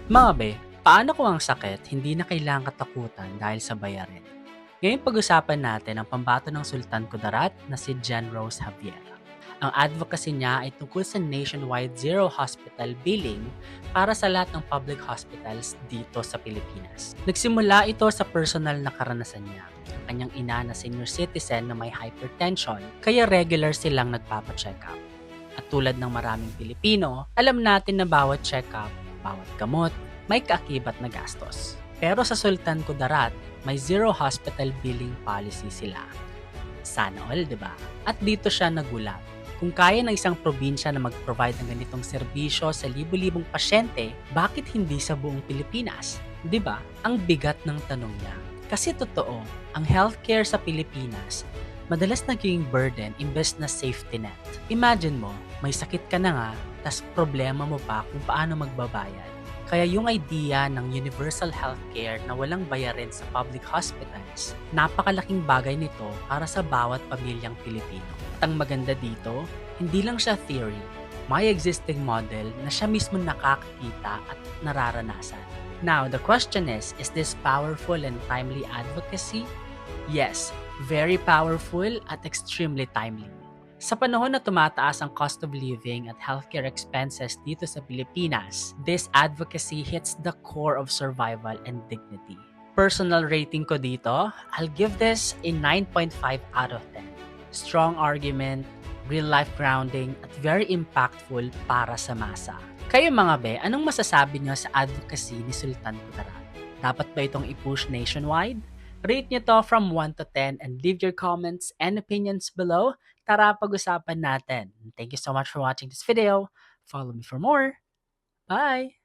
Mga be, paano kung ang sakit hindi na kailangang katakutan dahil sa bayarin? Ngayon pag-usapan natin ang pambato ng Sultan Kudarat na si Jan Rose Javier. Ang advocacy niya ay tungkol sa nationwide zero hospital billing para sa lahat ng public hospitals dito sa Pilipinas. Nagsimula ito sa personal na karanasan niya. Ang kanyang ina na senior citizen na may hypertension, kaya regular silang nagpapacheck up. At tulad ng maraming Pilipino, alam natin na bawat check-up, bawat gamot, may kaakibat na gastos. Pero sa Sultan Kudarat, may zero hospital billing policy sila. Sana all, di ba? At dito siya nagulat. Kung kaya ng isang probinsya na mag-provide ng ganitong serbisyo sa libu-libong pasyente, bakit hindi sa buong Pilipinas? Di ba? Ang bigat ng tanong niya. Kasi totoo, ang healthcare sa Pilipinas madalas naging burden imbes na safety net. Imagine mo, may sakit ka na nga, tas problema mo pa kung paano magbabayad. Kaya yung idea ng universal healthcare na walang bayarin sa public hospitals, napakalaking bagay nito para sa bawat pamilyang Pilipino. At ang maganda dito, hindi lang siya theory, may existing model na siya mismo nakakita at nararanasan. Now, the question is this powerful and timely advocacy? Yes, very powerful at extremely timely. Sa panahon na tumataas ang cost of living at healthcare expenses dito sa Pilipinas, this advocacy hits the core of survival and dignity. Personal rating ko dito, I'll give this a 9.5 out of 10. Strong argument, real-life grounding, at very impactful para sa masa. Kayo mga be, anong masasabi niyo sa advocacy ni Sultan Kudarat? Dapat ba itong i-push nationwide? Rate nyo to from 1 to 10 and leave your comments and opinions below. Tara, pag-usapan natin. Thank you so much for watching this video. Follow me for more. Bye!